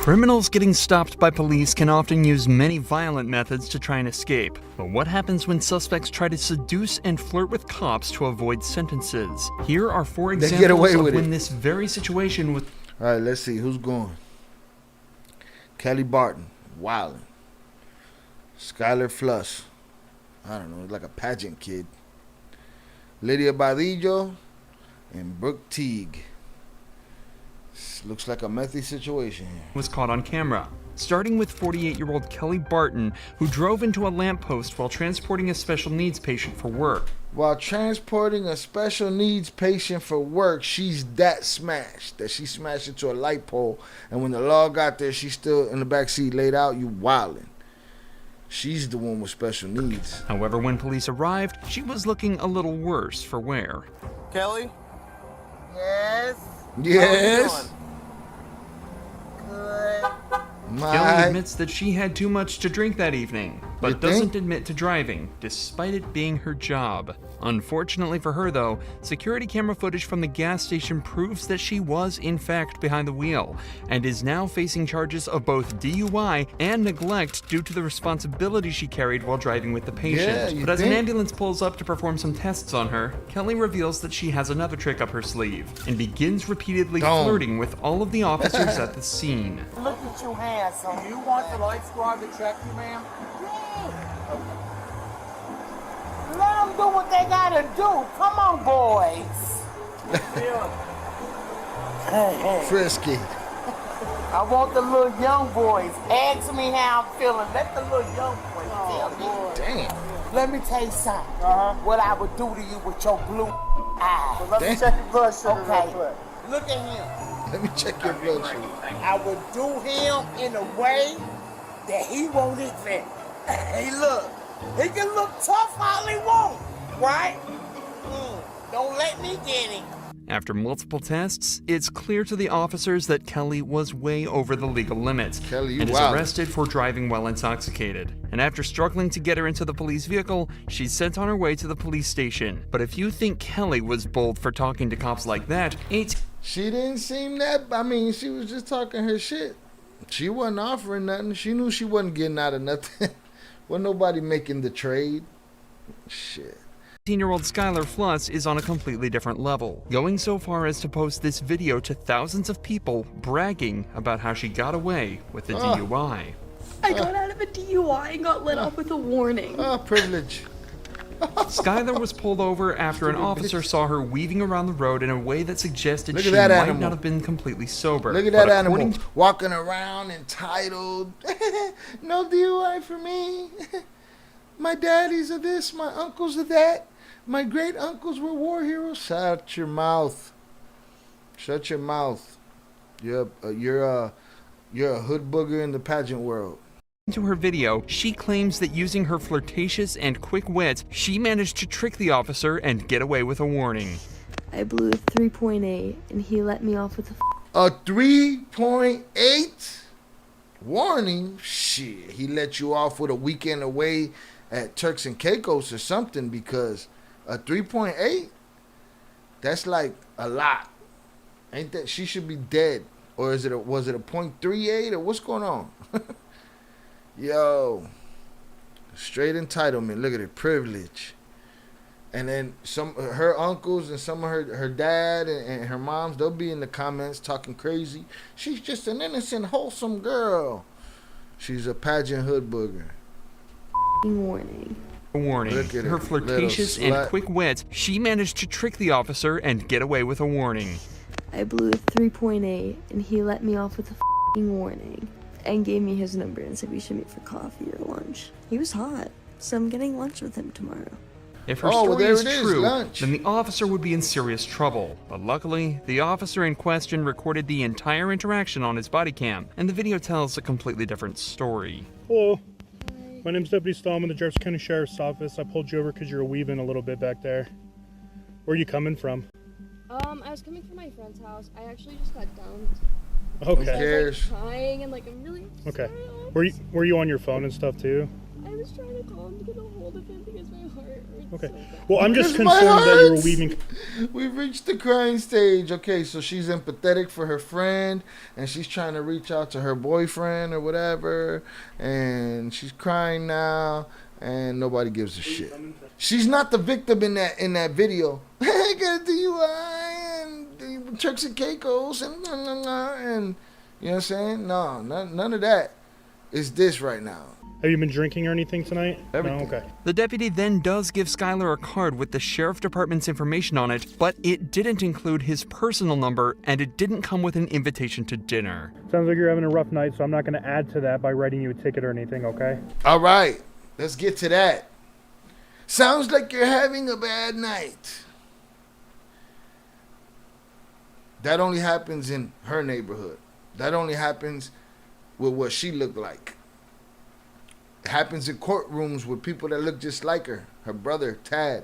Criminals getting stopped by police can often use many violent methods to try and escape. But what happens when suspects try to seduce and flirt with cops to avoid sentences? Here are 4 examples of when this very situation was... Alright, let's see. Who's going? Kelly Barton, wildin'. Skylar Fluss, I don't know, like a pageant kid. Lydia Badillo and Brooke Teague. This looks like a messy situation here. Was caught on camera. Starting with 48-year-old Kelly Barton, who drove into a lamppost while transporting a special needs patient for work. While transporting a special needs patient for work, she's that smashed that she smashed into a light pole, and when the law got there, she's still in the back seat laid out. You wildin'. She's the one with special needs. However, when police arrived, she was looking a little worse for wear. Kelly? Yes? Yes? Good. Kelly admits that she had too much to drink that evening, but doesn't admit to driving, despite it being her job. Unfortunately for her, though, security camera footage from the gas station proves that she was, in fact, behind the wheel, and is now facing charges of both DUI and neglect due to the responsibility she carried while driving with the patient. But as an ambulance pulls up to perform some tests on her, Kelly reveals that she has another trick up her sleeve, and begins repeatedly flirting with all of the officers at the scene. Look at you handsome. Do you want the light squad to check you, ma'am? Let them do what they gotta do. Come on, boys. Hey. Frisky. I want the little young boys. Ask me how I'm feeling. Let the little young boys tell me. Damn. Let me tell you something. What I would do to you with your blue eyes. Let me check your blood sugar. Okay. Look at him. Let me check your blood sugar. I would do him in a way that he won't admit. Hey, look. He can look tough all he wants, right? Don't let me get him. After multiple tests, it's clear to the officers that Kelly was way over the legal limits and is arrested for driving while intoxicated. And after struggling to get her into the police vehicle, she's sent on her way to the police station. But if you think Kelly was bold for talking to cops like that, she didn't seem that. I mean, she was just talking her shit. She wasn't offering nothing. She knew she wasn't getting out of nothing. Wasn't nobody making the trade. Shit. 18-year-old Skylar Fluss is on a completely different level, going so far as to post this video to thousands of people bragging about how she got away with the DUI. I got out of a DUI and got let off with a warning. Privilege. Skylar was pulled over after an officer saw her weaving around the road in a way that suggested she might not have been completely sober. Look at that animal walking around entitled. No DUI for me. My daddies are this, my uncles are that. My great uncles were war heroes. Shut your mouth. Shut your mouth. You're a hood booger in the pageant world. To her video, she claims that using her flirtatious and quick wit, she managed to trick the officer and get away with a warning. I blew a 3.8 and he let me off with a 3.8 warning? Shit, he let you off with a weekend away at Turks and Caicos or something, because a 3.8, that's like a lot. Ain't that? She should be dead. Or was it a 0.38 or what's going on? Yo, straight entitlement. Look at it, privilege. And then her uncles and some of her dad and her moms, they'll be in the comments talking crazy. She's just an innocent, wholesome girl. She's a pageant hood booger. Warning. Her flirtatious and quick wit, she managed to trick the officer and get away with a warning. I blew a 3.8 and he let me off with a warning. And gave me his number and said we should meet for coffee or lunch. He was hot, so I'm getting lunch with him tomorrow. If her story is true, then the officer would be in serious trouble. But luckily, the officer in question recorded the entire interaction on his body cam, and the video tells a completely different story. Hello. My name's Deputy Stallman, the Jefferson County Sheriff's Office. I pulled you over because you were weaving a little bit back there. Where are you coming from? I was coming from my friend's house. I actually just got dumped. Okay. Who cares? I was, like, crying and like I'm really Okay. sorry. Were you on your phone and stuff too? I was trying to call him to get a hold of him because my heart hurts. Okay. So bad. Well, I'm just Because my concerned that you were heart- weaving. We've reached the crying stage. Okay, so she's empathetic for her friend, and she's trying to reach out to her boyfriend or whatever, and she's crying now, and nobody gives a shit. She's not the victim in that video. I got a DUI and Turks and Caicos and you know what I'm saying? No, none of that. It's this right now. Have you been drinking or anything tonight? Everything. No? Okay. The deputy then does give Skylar a card with the sheriff department's information on it, but it didn't include his personal number and it didn't come with an invitation to dinner. Sounds like you're having a rough night, so I'm not going to add to that by writing you a ticket or anything, okay? All right, let's get to that. Sounds like you're having a bad night. That only happens in her neighborhood. That only happens with what she looked like. It happens in courtrooms with people that look just like her. Her brother, Tad.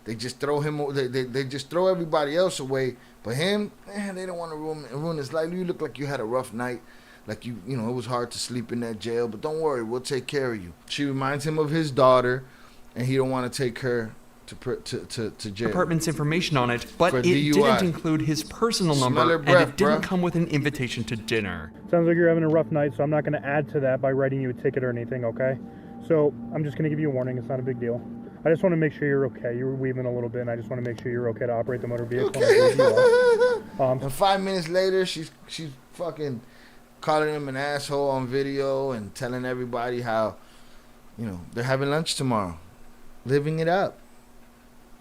They just throw him. They just throw everybody else away. But him, they don't want to ruin his life. You look like you had a rough night. Like you know, it was hard to sleep in that jail. But don't worry, we'll take care of you. She reminds him of his daughter, and he don't want to take her to jail. Department's information on it, but For it DUI. didn't include his personal Smell number her breath, and it didn't bruh. come with an invitation to dinner. Sounds like you're having a rough night, so I'm not going to add to that by writing you a ticket or anything, okay? So I'm just going to give you a warning. It's not a big deal. I just want to make sure you're okay. You were weaving a little bit, and I just want to make sure you're okay to operate the motor vehicle. And 5 minutes later, she's fucking calling him an asshole on video and telling everybody how, they're having lunch tomorrow, living it up.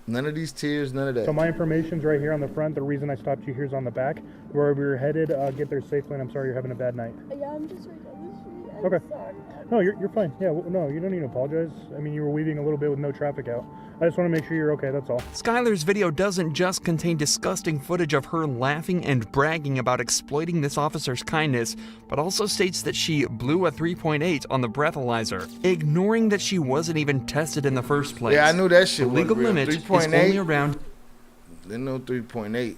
None of these tears, none of that. So my information's right here on the front. The reason I stopped you here's on the back. Wherever you're headed, get there safely, and I'm sorry you're having a bad night. Yeah, I'm just right down the street. I'm Okay. sorry. No, you're fine. Yeah, no, you don't need to apologize. I mean, you were weaving a little bit with no traffic out. I just want to make sure you're okay, that's all. Skylar's video doesn't just contain disgusting footage of her laughing and bragging about exploiting this officer's kindness, but also states that she blew a 3.8 on the breathalyzer, ignoring that she wasn't even tested in the first place. Yeah, I knew that shit The was legal real. limit is 3.8? only around They know 3.8.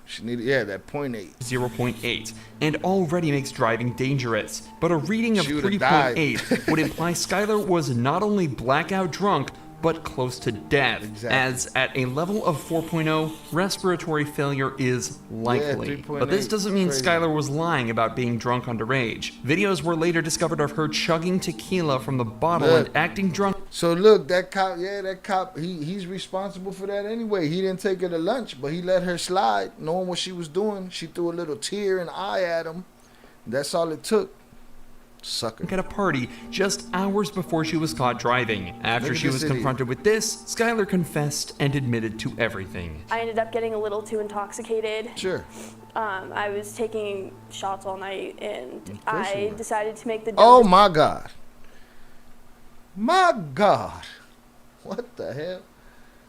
She needed, that 0.8. 0.8, and already makes driving dangerous. But a reading of She would've 3.8 would imply Skylar was not only blackout drunk, but close to death, Exactly. as at a level of 4.0, respiratory failure is likely. 3.8, But this doesn't mean crazy. Skylar was lying about being drunk underage. Videos were later discovered of her chugging tequila from the bottle Look. and acting drunk. So look, that cop, he's responsible for that anyway. He didn't take her to lunch, but he let her slide, knowing what she was doing. She threw a little tear and eye at him. That's all it took. Sucker. At a party just hours before she was caught driving. After Look at she was this idiot. confronted with this, Skylar confessed and admitted to everything. I ended up getting a little too intoxicated. Sure. I was taking shots all night, and course you I were. decided to make the Oh dumb my God. My God. What the hell?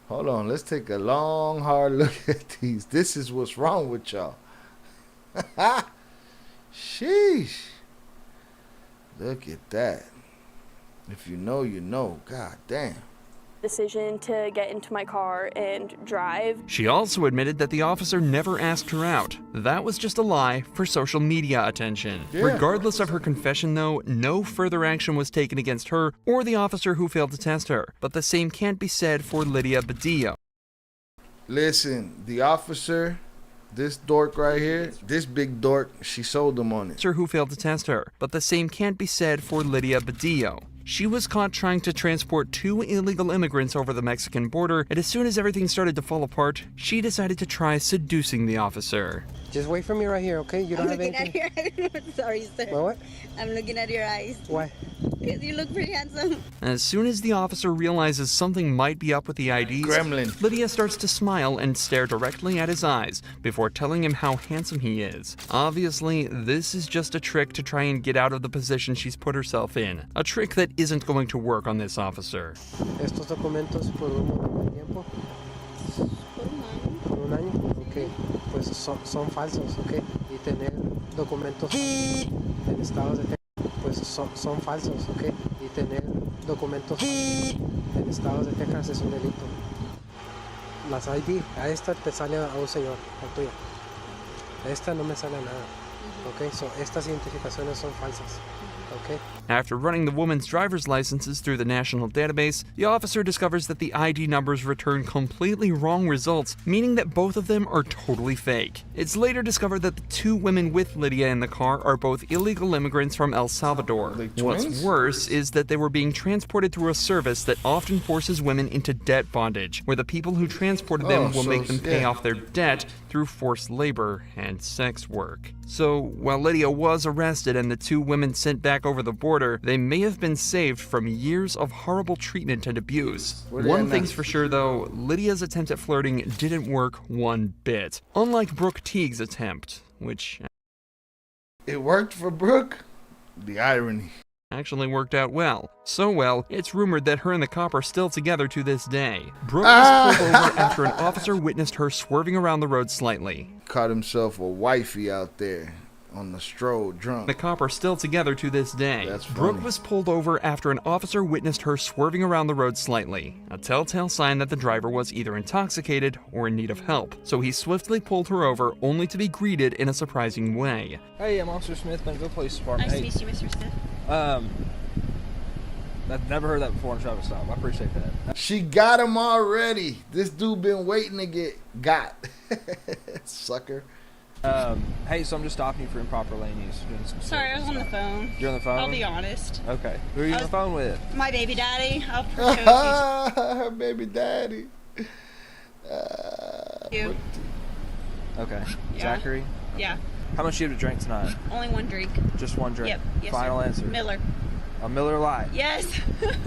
Hold on. Let's take a long, hard look at these. This is what's wrong with y'all. Sheesh. Look at that. If you know, you know. God damn. decision to get into my car and drive. She also admitted that the officer never asked her out. That was just a lie for social media attention. Yeah. Regardless of her confession, though, no further action was taken against her or the officer who failed to test her. But the same can't be said for Lydia Badillo. Listen, the officer, this dork right here, this big dork, she sold him on it. Who failed to test her. But the same can't be said for Lydia Badillo. She was caught trying to transport 2 illegal immigrants over the Mexican border, and as soon as everything started to fall apart, she decided to try seducing the officer. Just wait for me right here, okay? You don't have looking anything. at your eyes. Sorry, sir. What? I'm looking at your eyes. Why? Because you look pretty handsome. As soon as the officer realizes something might be up with the IDs, Gremlin. Lydia starts to smile and stare directly at his eyes before telling him how handsome he is. Obviously, this is just a trick to try and get out of the position she's put herself in. A trick that isn't going to work on this officer. Estos documentos por un tiempo. Por un año. Ok. Pues son falsos, ok. Y tener documentos en estados de Texas. Pues son falsos, ok. Y tener documentos en estados de Texas es un delito. Las ID, a esta te sale a un señor, a tuya. A esta no me sale nada. Ok, so estas identificaciones son falsas. Okay. After running the woman's driver's licenses through the national database, the officer discovers that the ID numbers return completely wrong results, meaning that both of them are totally fake. It's later discovered that the two women with Lydia in the car are both illegal immigrants from El Salvador. What's worse is that they were being transported through a service that often forces women into debt bondage, where the people who transported them will make them pay off their debt through forced labor and sex work. So, while Lydia was arrested and the two women sent back over the border, they may have been saved from years of horrible treatment and abuse. One thing's for sure though, Lydia's attempt at flirting didn't work one bit. Unlike Brooke Teague's attempt, which... It worked for Brooke? The irony. Actually worked out well. So well, it's rumored that her and the cop are still together to this day. Brooke was pulled over after an officer witnessed her swerving around the road slightly. Caught himself a wifey out there on the stroll drunk. The cop are still together to this day. That's funny. Brooke was pulled over after an officer witnessed her swerving around the road slightly, a telltale sign that the driver was either intoxicated or in need of help. So he swiftly pulled her over, only to be greeted in a surprising way. Hey, I'm Officer Smith, Glenville Police Department. Nice to meet you, Mr. Smith. I've never heard that before in a traffic stop. I appreciate that. She got him already. This dude been waiting to get got. Sucker. Hey, so I'm just stopping you for improper lane use. Sorry, I was on the phone. You're on the phone? I'll be honest. Okay. Who are you on the phone with? My baby daddy. Her baby daddy. You. Okay. Yeah. Zachary? Yeah. How much do you have to drink tonight? Only one drink. Just one drink? Yep. Yes, Final sir. answer? Miller. A Miller Lite? Yes.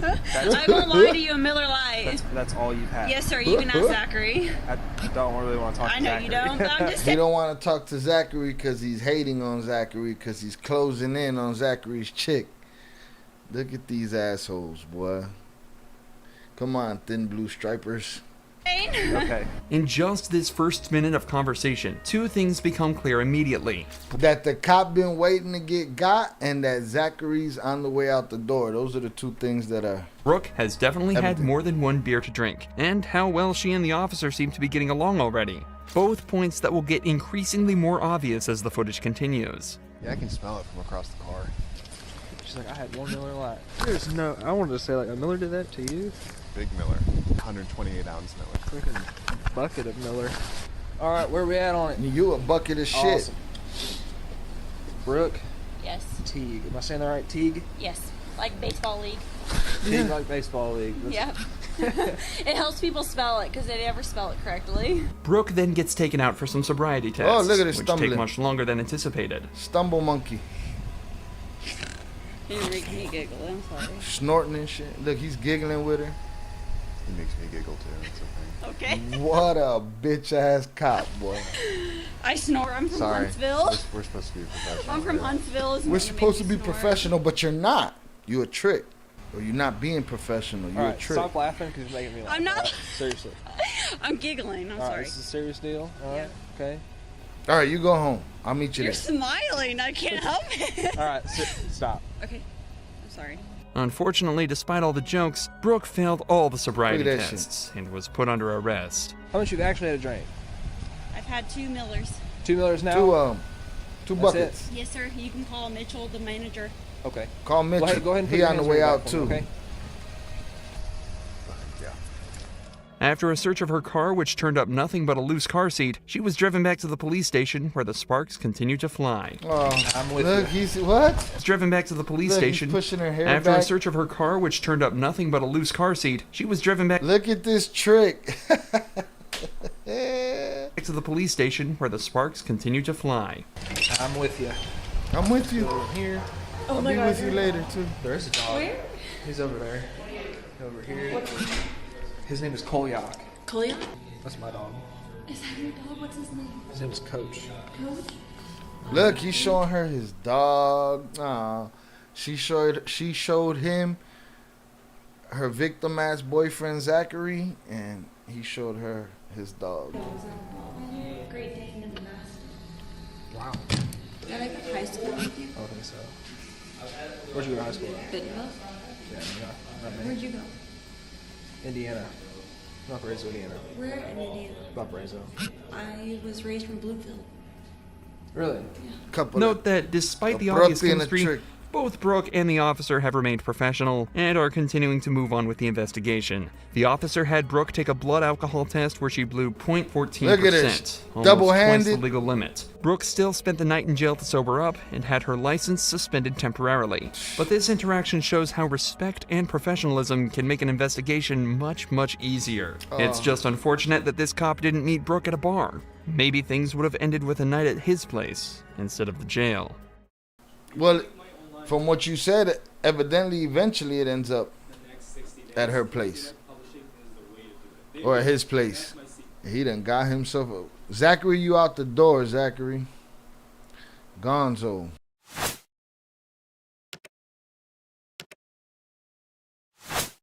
I won't lie to you, a Miller Lite. That's all you've had? Yes, sir. You can ask Zachary. I don't really want to talk to Zachary. I know you don't, but I'm just He don't want to talk to Zachary because he's hating on Zachary because he's closing in on Zachary's chick. Look at these assholes, boy. Come on, thin blue stripers. Okay. In just this first minute of conversation, two things become clear immediately. That the cop been waiting to get got and that Zachary's on the way out the door. Those are the two things that are... Brooke has definitely had more than one beer to drink, and how well she and the officer seem to be getting along already. Both points that will get increasingly more obvious as the footage continues. Yeah, I can smell it from across the car. She's like, I had one Miller Lite. There's no... I wanted to say, like, a Miller did that to you? Big Miller. 128 ounce Miller. Freaking bucket of Miller. Alright, where we at on it? You a bucket of shit. Awesome. Brooke? Yes. Teague. Am I saying that right? Teague? Yes. Like baseball league. Teague like baseball league. Yep. It helps people spell it because they never spell it correctly. Brooke then gets taken out for some sobriety tests, Oh, look at this which stumbling. take much longer than anticipated. Stumble monkey. He didn't make me giggle, I'm sorry. Snorting and shit. Look, he's giggling with her. He makes me giggle too. It's okay. Okay. What a bitch ass cop, boy. I snore. I'm from Huntsville. We're supposed to be professional. I'm from Huntsville. We're supposed to be professional, but you're not. You're a trick. Or you're not being professional. You're a trick. Stop laughing because you're making me laugh. I'm not. Right? Seriously. I'm giggling. I'm sorry. This is a serious deal. All right. Okay. All right, you go home. I'll meet you You're there. smiling. I can't help it. All right. Stop. Okay. I'm sorry. Unfortunately, despite all the jokes, Brooke failed all the sobriety Look at that tests and was put under arrest. How much you've actually had a drink? I've had 2 Millers. 2 Millers now? Two That's buckets. Yes, sir. You can call Mitchell, the manager. Okay. Call Mitchell. Go ahead and put he your on the hands way your out back for me, too. Okay. After a search of her car, which turned up nothing but a loose car seat, she was driven back to the police station where the sparks continued to fly. Oh, I'm with look, you. he's what? Driven back to the police Look, station. he's pushing her hair After back. a search of her car, which turned up nothing but a loose car seat, she was driven back Look at this trick. to the police station where the sparks continued to fly. I'm with you. I'm with you. Over here. Oh I'll my be God. with you later too. There's a dog. Where? He's over there. Over here. His name is Kolyak. Kalia? That's my dog. Is that your dog? What's his name? His name is Coach. Coach? Look, he's showing her his dog. Aw. She showed him her victim ass boyfriend Zachary, and he showed her his dog. Great Dane and the Mastiff. Wow. Did I go to high school with you? I don't think so. Where'd you go to high school? Bentonville? Yeah, not me. Where'd you go? Indiana. Valparaiso, Indiana. Where in Indiana? Valparaiso. I was raised from Bluefield. Really? Note that despite the obvious chemistry, both Brooke and the officer have remained professional and are continuing to move on with the investigation. The officer had Brooke take a blood alcohol test where she blew 0.14%, Look at this. almost Double-handed. twice the legal limit. Brooke still spent the night in jail to sober up and had her license suspended temporarily. But this interaction shows how respect and professionalism can make an investigation much, much easier. It's just unfortunate that this cop didn't meet Brooke at a bar. Maybe things would have ended with a night at his place instead of the jail. Well, from what you said, evidently, eventually it ends up at her place. Or at his place. He done got himself a... Zachary, you out the door, Zachary. Gonzo.